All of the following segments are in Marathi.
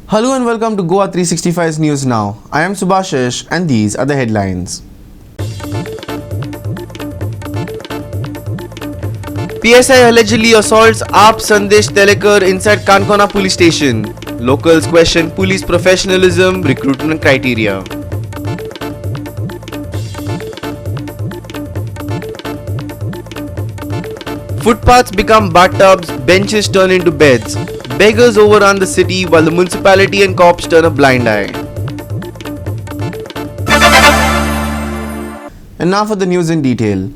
Hello and welcome to Goa 365's News Now. I am Subhashish and these are the headlines. PSI allegedly assaults AAP Sandesh Telekar inside Kankona police station. Locals question police professionalism, recruitment criteria. Footpaths become bathtubs, benches turn into beds. Beggars overrun the city while the municipality and cops turn a blind eye. And now for the news in detail.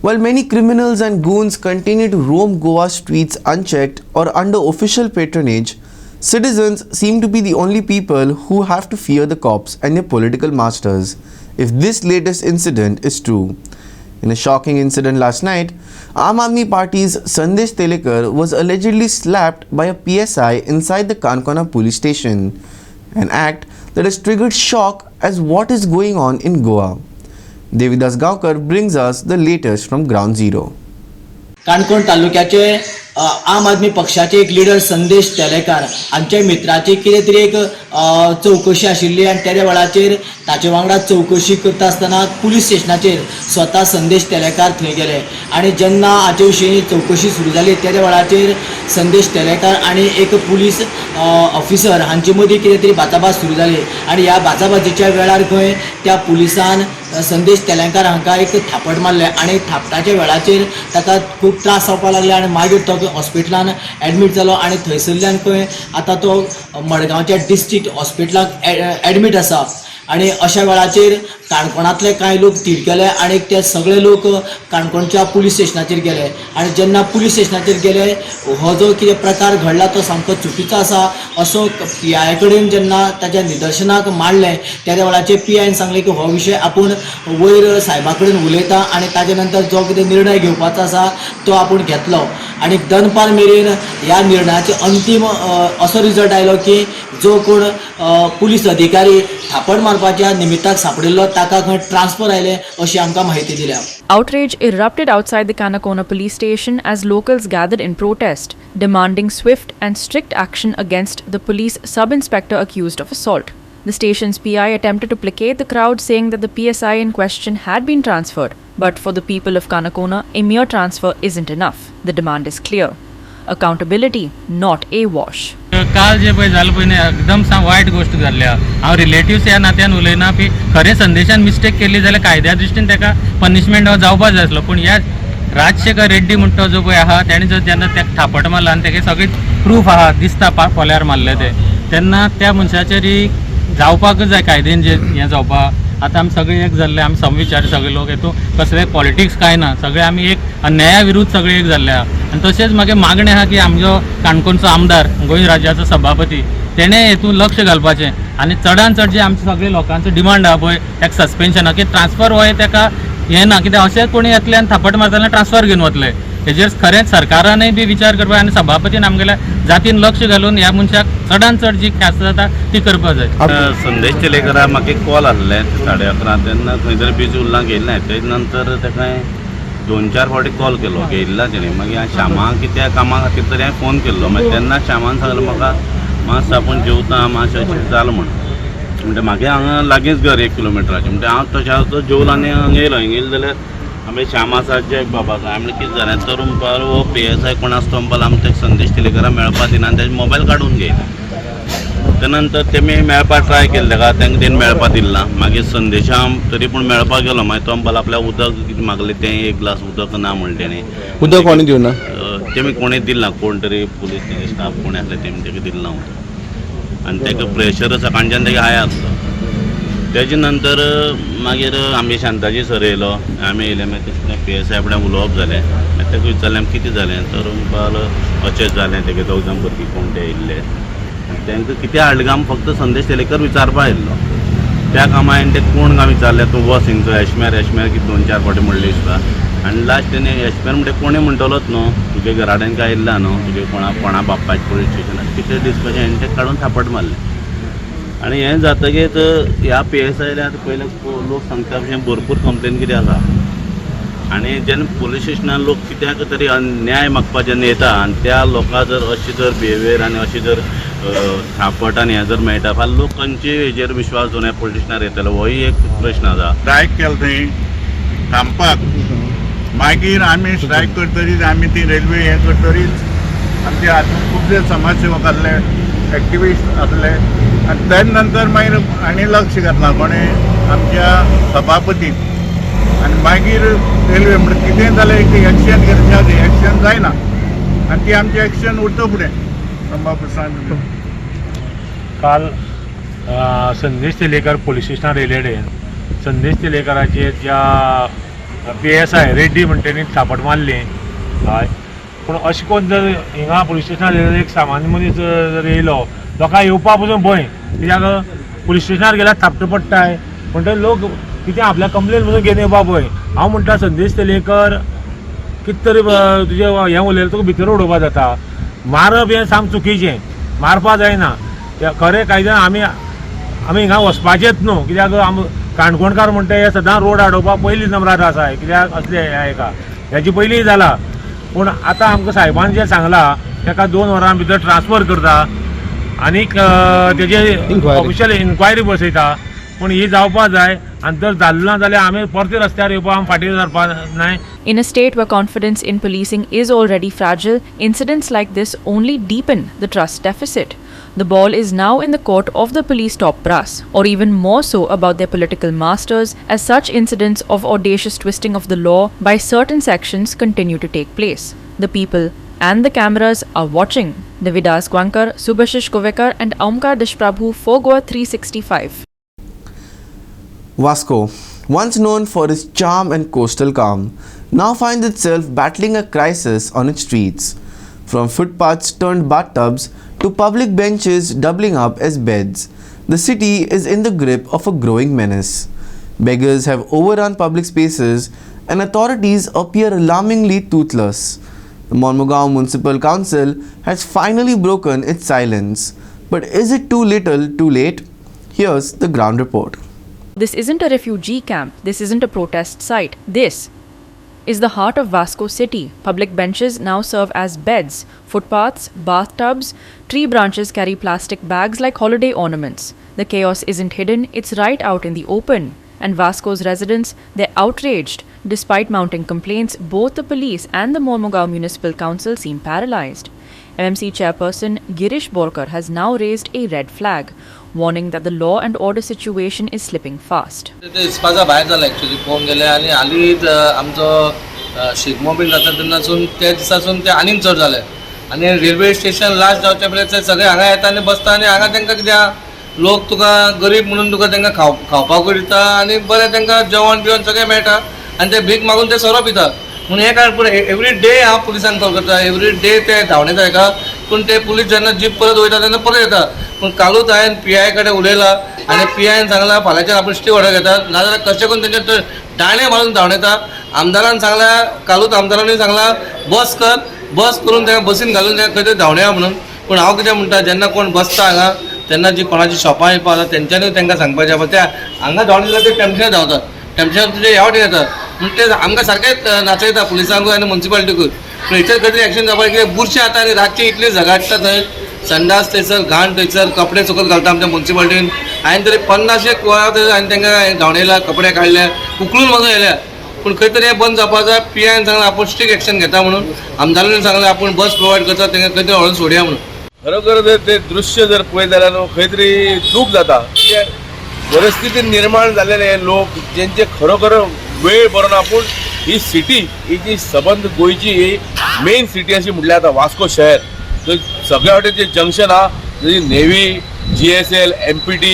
While many criminals and goons continue to roam Goa streets unchecked or under official patronage, citizens seem to be the only people who have to fear the cops and their political masters, if this latest incident is true. In a shocking incident last night, Aam Aadmi Party's Sandesh Telekar was allegedly slapped by a PSI inside the Kankona police station, an act that has triggered shock as what is going on in Goa. Devidas Gaonkar brings us the latest from Ground Zero. Canacona तालुक्याचे आम आदमी पक्षाचे एक लीडर संदेश तेलेकार हांचे मित्राची कितें तरी एक चौकशी आशिल्ली आनी त्या वेळाचेर ताचे वांगडा चौकशी करता आसतना पुलीस स्टेशनाचेर स्वता संदेश तेलेकार थंय गेले आनी जेन्ना हाचे विशीं चौकशी सुरू जाली त्या वेळाचेर संदेश तेलेकार आनी एक पुलीस ऑफिसर हांचे मदीं कितें तरी बाचाबाच सुरू जाली आनी ह्या बाचाबाचीच्या वेळार खंय त्या पुलिसान संदेश तेलेकार हांकां एक थापट मारले आनी थापटाच्या वेळाचेर ताका खूब त्रास जावपाक लागले आनी मागीर तो हॉस्पिटलान एडमीट जालो आनी थंयसरल्यान खंय आतां तो मडगांवच्या डिस्ट्रिक्ट हॉस्पिटलाक एडमीट आसा आनी अशा वेळाचेर काणकोणांतले कांय लोक तिडकले आनी ते सगळे लोक काणकोणच्या पुलीस स्टेशनाचेर गेले आनी जेन्ना पुलीस स्टेशनाचेर गेले हो जो कितें प्रकार घडला तो सामको चुकीचो आसा असो PI कडेन जेन्ना ताच्या निदर्शनाक मांडलें त्या वेळाचेर PIन सांगलें की हो विशय आपूण वयर सायबा कडेन उलयता आनी ताजे नंतर जो कितें निर्णय घेवपाचो आसा तो आपूण घेतलो आनी दनपार मेरेन ह्या निर्णयाचो अंतीम असो रिजल्ट आयलो की जो कोण पुलीस अधिकारी थापड मारपाच्या निमित्ताक सापडिल्लो ताका खंय ट्रान्सफर आयले अशी आमकां माहिती दिल्या. Outrage erupted outside the Kanakona police station as locals gathered in protest, demanding swift and strict action against the police sub-inspector accused of assault. The station's PI attempted to placate the crowd, saying that the PSI in question had been transferred. But for the people of Kanakona, a mere transfer isn't enough. The demand is clear. Accountability, not a wash. काल जे पळय जालें पळय न्ही एकदम वायट गोश्ट जाल्ल्या हांव रिलेटिव्स ह्या नात्यान उलयना की खरें संदेशान मिस्टेक केल्ली जाल्यार कायद्या दृश्टीन ताका पनिशमेंट हो जावपाक जाय आसलो पूण ह्या राजशेखर रेड्डी म्हणटा जो पळय आहा ताणें जर जेन्ना ताका थापट मारला आनी ताका सगळें प्रूफ आहा दिसता पोल्यार मारले ते तेन्ना त्या मनशाचेर जावपाकच जाय कायद्यान जे हें जावपाक आतां आमी सगळे एक जाल्ले आमी समविचारी सगळे लोक हेतू कसले पॉलिटिक्स कांय ना सगळे आमी एक अन्याया विरुद्ध सगळे एक जाल्ले आहा आनी तशेंच म्हागे मागणें आहा की आमचो काणकोणचो आमदार गोंय राज्याचो सभापती तेणें हेतून लक्ष घालपाचें आनी चडांत चड जे आमचे सगळे लोकांचो डिमांड आहा पळय ताका सस्पेन्शना की ट्रान्सफर हो ताका हें ना कित्याक अशें कोणी येतले आनी थापट मारतना ट्रान्सफर घेवन वतले हेजेर खरेंच सरकारानय बी विचार करपाक आनी सभापतीन आमगेल्या जातीन लक्ष घालून ह्या मनशाक चडांत चड जी ख्यास्त जाता ती करपाक जाय. संदेश तेलेकराक म्हाका एक कॉल आसलें 11:30 तेन्ना खंय तरी बिजी उरलां गेल्लें तेजे नंतर ताका 2-4 फावटी कॉल केलो घेयल्ला तेणें मागीर हांवें श्यामाक कित्या कामा खातीर तरी हांवें फोन केल्लो मागीर तेन्ना श्यामान सांगलें म्हाका मातसो आपूण जेवता मातशें अशें जालें म्हणून म्हागे हांगा लागींच घर 1 किलोमिटराचें म्हणटा हांव तशें जेवलो आनी हांगा येयलो जाल्यार आमी श्याम आसा जय बाबा आसा आमी कितें जालें तर म्हणपाक हो PSI कोण आसा तो म्हणपाक आमी तेका संदेश तेलेकरा मेळपा दिना आनी तेजे मोबायल काडून घेयला त्या नंतर तेमी मेळपाक ट्राय केलें ताका तांकां तेणी मेळपा दिलना मागीर संदेशा तरी पूण मेळपाक गेलो मागीर तो म्हणपाक आपल्याक उदक कितें मागलें तें 1 ग्लास उदक ना म्हणलें तेणी उदक कोणी दिवना तेमी कोणें दिलना कोण तरी पुलीस तेजे स्टाफ कोण आसले तेमी ताका दिलना उदक आनी ताका प्रेशर सकाळच्यान ताका हाय आसलो तेजे नंतर मागीर आमी शांताजी सर येयलो आमी येयले मागीर PSI फुड्यान उलोवप जालें मागीर ताका विचारलें कितें जालें तर म्हणपाक अशें जालें तागे 2 जाण भुरगीं कोण ते येयल्ले तांकां कितें हाडलें काय फक्त संदेश तेलेकर विचारपा येयल्लो त्या कामा हांवें ते कोण काय विचारलें तूं वच हिंचो एशमेर कितें 2-4 फावटी म्हणलें दिसता आनी लास्ट तेणी एशमेर म्हणटा कोणें म्हणटलोच न्हू तुगे घरा कडेन काय येयल्ला न्हू तुगे कोणा बापायच्या पुलीस स्टेशनार कितें दिसपाचें हांवें तें काडून थापट मारलें आनी हें जातकीच ह्या PSI आतां पयले लोक सांगता भशेन भरपूर कंप्लेन कितें आसा आनी जेन्ना पुलीस स्टेशनान लोक कित्याक तरी न्याय मागपाक जेन्ना येता आनी त्या लोकां जर अशी जर बिहेवियर आनी अशी जर सापट आनी हें जर मेळटा फाल्यां लोकांचे हेजेर विश्वास दवरून ह्या पोलिटिशनार येतलो होय एक प्रश्न आसा. स्ट्रायक केलं थंय थांबपाक मागीर आमी स्ट्रायक करतरीच आमी ती रेल्वे हें करतरीच आमचे हातूंत खुबशे समाजसेवक आसले एक्टिविस्ट आसले आनी तेज नंतर मागीर आनी लक्ष घातला कोणें आमच्या सभापतीन आनी मागीर रेल्वे म्हणटा कितें जालें एक एक्शन करचें एक्शन जायना आनी ती आमचें एक्शन उरता फुडें सांग. काल संदेश तेलेकर पोलीस स्टेशनार येयले संदेश तेलेकराचे ज्या PSI रेड्डी म्हणटा तेणी सापट मारली हय पूण अशें करून जर हिंगा पोलीस स्टेशनार येयलो एक सामान्य मनीस जर येयलो लोकांक येवपा पसून भंय कित्याक पोलीस स्टेशनार गेल्यार थापटा पडटाय म्हणटकीर लोक कितें आपल्या कंप्लेन म्हणून घेवन येवपा भंय. हांव म्हणटा संदेश तेलेकर कितें तरी तुजें हें उलयलें तुका भितर उडोवपा जाता. मारप हें साम चुकीचें मारपा जायना खरें कायद्यान आमी हिंगा वचपाचेंच न्हू कित्याक आमी काणकोणकार म्हणटा हे सदां रोड आडोवपाक पयलीं नंबरार आसा कित्याक असले हेका हेची पयलीं जाला पूण आतां आमकां साहेबान जें सांगलां ताका 2 वरां भितर ट्रान्सफर करता आनीक तेजे ऑफिशियल इन्क्वायरी बसयता पूण ही जावपा जाय आनी जर जाल्लो ना जाल्यार आमी परते रस्त्यार येवपा आमी फाटीं सरपा नाय. In a state where confidence in policing is already fragile, incidents like this only deepen the trust deficit. The ball is now in the court of the police top brass, or even more so about their political masters, as such incidents of audacious twisting of the law by certain sections continue to take place. The people and the cameras are watching. Devidas Gwankar, Subhashish Kovekar and Aumkar Deshprabhu for Goa 365. Vasco, once known for its charm and coastal calm, now finds itself battling a crisis on its streets. From footpaths turned bathtubs to public benches doubling up as beds, the city is in the grip of a growing menace. Beggars have overrun public spaces and authorities appear alarmingly toothless. The Mormugaon Municipal Council has finally broken its silence. But is it too little too late? Here's the ground report. This isn't a refugee camp. This isn't a protest site. This is the heart of Vasco City. Public benches now serve as beds. Footpaths, bathtubs, tree branches carry plastic bags like holiday ornaments. The chaos isn't hidden, it's right out in the open. And Vasco's residents, they're outraged. Despite mounting complaints, both the police and the Mormugaon Municipal Council seem paralyzed. MMC chairperson Girish Borkar has now raised a red flag, warning that the law and order situation is slipping fast. ते दिसपाचा भायर जाला एक्चुअली पळोवंक गेले आनी हालींच आमचो शिगमो बीन जाता तेन्नासून ते दिसासून ते आनीक चड जाले आनी रेल्वे स्टेशन लास्ट जावचे पयलीं ते सगळे हांगा येता आनी बसता आनी हांगा तांकां कित्याक लोक तुका गरीब म्हणून तुका तांकां खावपाकूय दिता आनी बरें तांकां जेवण बिवण सगळें मेळटा आनी ते भीक मागून ते सोरो पिता पूण हे कारण पूण एवरी डे हांव पुलिसांक कॉल करता एवरी डे ते धांवणयता हेका पूण ते पुलीस जेन्ना जीप परत वयता तेन्ना परत येता पूण कालूच हांवें PI कडेन उलयलां आनी PIन सांगलां फाल्यांच्यान आपूण स्टे ऑर्डर घेता नाजाल्यार कशें करून तेंचे दाणे मारून धांवणयता. आमदारान सांगलां कालूच आमदारांनी सांगलां बस कर बस करून ताका बसीन घालून ताका खंय तरी धांवणया म्हणून पूण हांव कितें म्हणटा जेन्ना कोण बसता हांगा तेन्ना जी कोणाची शॉपां येवपा आसा तेंच्यांनी तांकां सांगपाचें बाबा त्या हांगा धांवले जाल्यार ते टेंशनान धांवतात टेंशनान तुजे ह्या वाटेन येतात म्हणून ते आमकां सारकेंच नाचयता पुलिसांकूय आनी म्युन्सिपालिटीकूय पूण हेचेर खंय तरी एक्शन जावपाक कितें बुरशें जाता आनी रातची इतली झगडटा थंय संडास थंयसर घाण थंयसर कपडे सकयल घालता आमच्या म्युन्सिपालिटीन हांवें तरी 50 वेळा तरी हांवें तांकां धांवणयला कपडे काडले उखलून मागून येल्या पूण खंय तरी हें बंद जावपाक जाय. PIन सांगलां आपूण स्ट्रीक्ट एक्शन घेता म्हणून आमदारांनी सांगलां आपूण बस प्रोवायड करता तांकां खंय तरी व्हरून सोडया म्हणून. खरोखर जर ते दृश्य जर पळयत जाल्यार न्हू खंय तरी दूख जाता कित्याक परिस्थिती निर्माण जाल्ले लोक जेंचे खरोखर वेळ बरो ना पूण ही सिटी ही जी सबंद गोंयची ही मेन सिटी अशी म्हटल्यार आतां वास्को शहर थंय सगळ्या वाटेन जंक्शन आहा थंय navy GSL MPT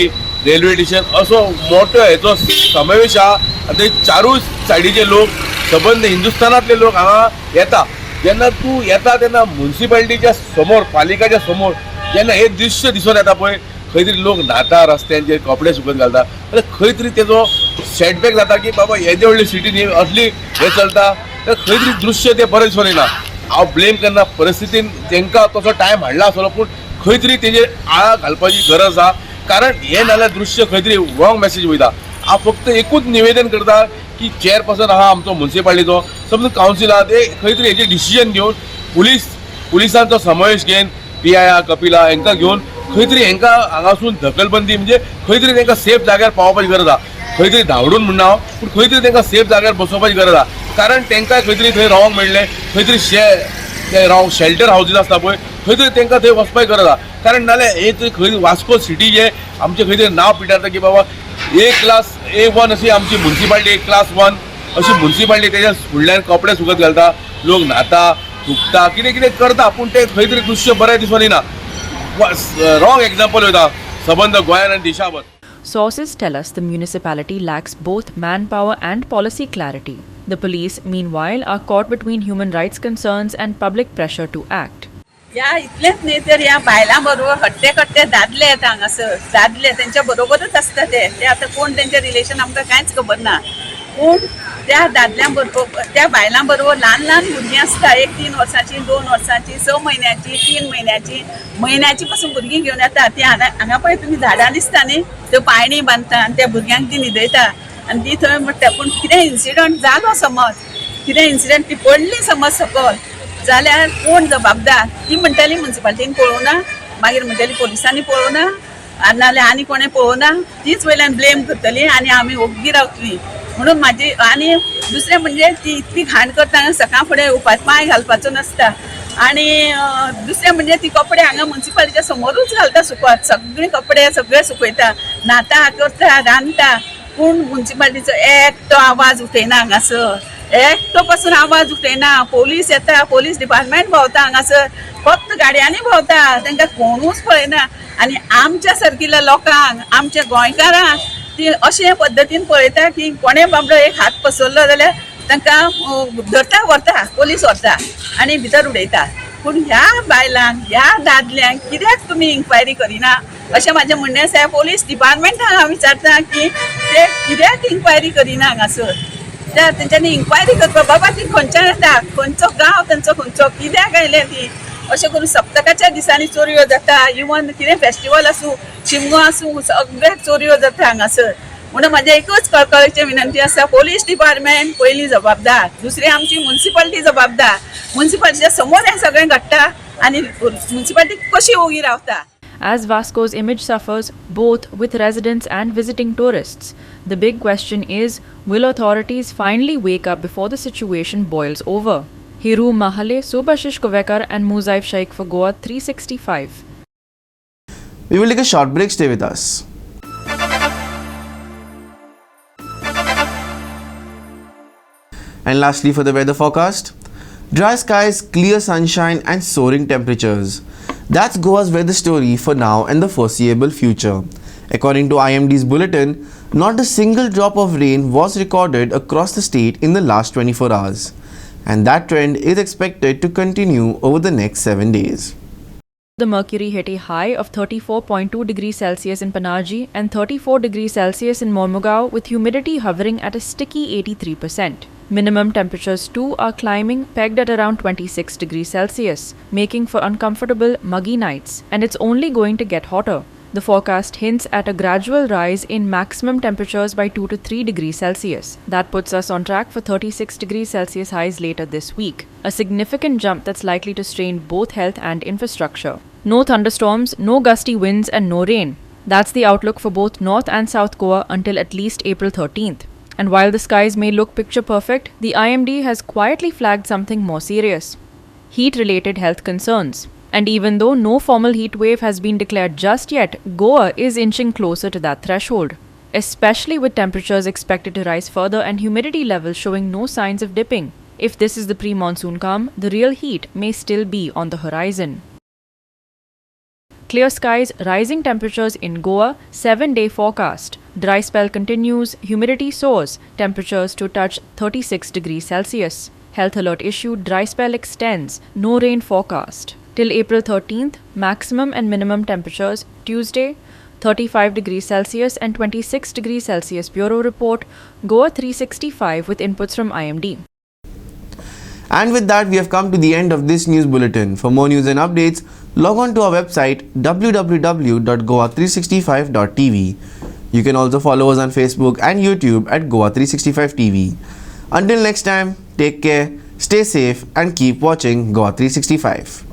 railway station असो मोठो हेचो समावेश आहा आनी थंय चारूय सायडीचे लोक सबंद हिंदुस्थानांतले लोक हांगा येता. जेन्ना तूं येता तेन्ना म्युन्सिपालिटीच्या समोर पालिकाच्या समोर जेन्ना हे दृश्य दिसून येता पळय खंय तरी लोक न्हाता रस्त्यांचेर कपडे सुकत घालता जाल्यार खंय तरी तेजो सेटबॅक जाता की बाबा येदे व्हडली सिटी न्ही असली हे चलता तर खंय तरी दृश्य ते बरें दिसून येना. हांव ब्लेम करना परिस्थितीन तांकां तसो टायम हाडला आसलो पूण खंय तरी तेजेर आळा घालपाची गरज आहा कारण हे नाल्यार दृश्य खंय तरी रॉंग मॅसेज वयता. हांव फक्त एकूच निवेदन करता की चेअरपर्सन आहा आमचो म्युन्सिपालिटीचो समज कावन्सील आहा ते खंय तरी हेजेर डिसिजन घेवन पुलिसांचो समावेश घेवन PI कपिला हांकां घेवन खंय तरी हांकां हांगासून धकलबंदी म्हणजे खंय तरी तांकां सेफ जाग्यार पावोवपाची गरज आहा. खंय तरी धांवडून म्हणना हांव, पूण खंय तरी तांकां सेफ जाग्यार बसोवपाची गरज आहा. कारण तांकां खंय तरी थंय रावंक मेळ्ळें, खंय तरी ते रावंक शेल्टर हावजीस आसता पळय, खंय तरी तांकां थंय वचपाची गरज आहा. कारण नाल्यार हे तरी खंय वास्को सिटी जे आमचे खंय तरी नांव पिटारता की बाबा A1 अशी आमची म्युन्सिपालिटी, क्लास 1 अशी म्युन्सिपालिटी, तेच्या फुडल्यान कपडे सुकत घालता, लोक न्हाता, थुकता, कितें कितें करता, पूण ते खंय तरी दृश्य बरें दिसून येना. रॉंग एग्जाम्पल वयता सबंद गोंयान आनी देशाभर. Sources tell us the municipality lacks both manpower and policy clarity. The police, meanwhile, are caught between human rights concerns and public pressure to act. या इतलेंच न्ही तर ह्या बायलां बरोबर हट्टे दादले येता हांगासर, दादले तेंच्या बरोबरच आसता ते आतां कोण तेंचे रिलेशन आमकां कांयच खबर ना. पूण त्या दादल्यां बरोबर, त्या बायलां बरोबर ल्हान भुरगीं आसता, 1-3 वर्सांची, 2 वर्सांची, 6 म्हयन्याची, 3 म्हयन्याची पासून भुरगीं घेवन येता. ती हांगा पळय तुमी झाडां दिसता न्ही, त्यो पायणी बांदता आनी त्या भुरग्यांक ती न्हिदयता आनी ती थंय म्हणटा. पूण कितें इन्सिडंट जालो समज, कितें इन्सिडंट ती पडली समज सकल, जाल्यार कोण जबाबदार? ती म्हणटाली म्युन्सिपालिटीन पळोवना, मागीर म्हणटाली पोलिसांनी पळोवना, नाल्यार आनी कोणें पळोवना, तीच वयल्यान ब्लेम करतली आनी आमी ओग्गी रावतली. म्हणून म्हाजी आनी दुसरें म्हणजे ती इतली घाण करता, सकाळ फुडें पांय घालपाचो नासता. आनी दुसरें म्हणजे ती कपडे हांगा म्युन्सिपालिटीच्या समोरूच घालता सुकत, सगळे कपडे सगळे सुकयता, न्हाता, करता, रांदता, पूण म्युन्सिपालिटीचो एकटो आवाज उठयना हांगासर, एकटो पासून आवाज उठयना. पोलीस येता, पोलीस डिपार्टमेंट भोंवता हांगासर, फक्त गाडयांनी भोंवता, तांकां कोणूच पळयना. आनी आमच्या सारकिल्या लोकांक, आमच्या गोंयकारांक ती अशे पद्दतीन पळयता की कोणें बाबडो एक हात पसरलो जाल्यार तांकां धरता, व्हरता, पोलीस व्हरता आनी भितर उडयता. पूण ह्या बायलांक, ह्या दादल्यांक कित्याक तुमी इन्क्वायरी करिना अशें म्हाजें म्हणणें आसा. पोलीस डिपार्टमेंटाक हांव विचारता की ते कित्याक इन्क्वायरी करिना हांगासर. त्या तेंच्यांनी इन्क्वायरी करपा, बाबा ती खंयच्यान येता, खंयचो गांव तेंचो खंयचो, कित्याक आयले ती. अशें करून सप्तकाच्या दिसांनी चोरयो जाता, इवन कितें फेस्टिवल आसूं, शिमगो आसूं, सगळे चोरयो जाता हांगासर. म्हणून म्हाजें एकूच कळकळीची विनंती आसा, पोलीस डिपार्टमेंट पयलीं जबाबदार, दुसरी आमची म्युन्सिपालिटी जबाबदार. म्युन्सिपालिटीच्या समोर हें सगळें घडटा आनी म्युन्सिपालिटी कशी ओगी रावता. As Vasco's image suffers, both with residents and visiting tourists, the big question is, will authorities finally wake up before the situation boils over? Hiru Mahale, Subhashish Kovekar and Muzaif Shaikh for Goa 365. We will take a short break. Stay with us. And lastly, for the weather forecast, dry skies, clear sunshine and soaring temperatures. That's Goa's weather story for now and the foreseeable future. According to IMD's bulletin, not a single drop of rain was recorded across the state in the last 24 hours. And that trend is expected to continue over the next 7 days. The mercury hit a high of 34.2 degrees Celsius in Panaji and 34 degrees Celsius in Mormugao, with humidity hovering at a sticky 83%. Minimum temperatures too are climbing, pegged at around 26 degrees Celsius, making for uncomfortable, muggy nights, and it's only going to get hotter. The forecast hints at a gradual rise in maximum temperatures by 2 to 3 degrees Celsius. That puts us on track for 36 degrees Celsius highs later this week, a significant jump that's likely to strain both health and infrastructure. No thunderstorms, no gusty winds, and no rain. That's the outlook for both North and South Goa until at least April 13th. And while the skies may look picture perfect, the IMD has quietly flagged something more serious: heat-related health concerns. And even though no formal heat wave has been declared just yet, Goa is inching closer to that threshold, especially with temperatures expected to rise further and humidity levels showing no signs of dipping. If this is the pre-monsoon calm, the real heat may still be on the horizon. Clear skies, rising temperatures in Goa, 7-day forecast. Dry spell continues, humidity soars, temperatures to touch 36 degrees Celsius. Health alert issued, dry spell extends, no rain forecast. Till April 13th, maximum and minimum temperatures, Tuesday, 35 degrees Celsius and 26 degrees Celsius. Bureau report, Goa 365 with inputs from IMD. And with that, we have come to the end of this news bulletin. For more news and updates, log on to our website www.goa365.tv. You can also follow us on Facebook and YouTube at Goa365TV. Until next time, take care, stay safe and keep watching Goa 365.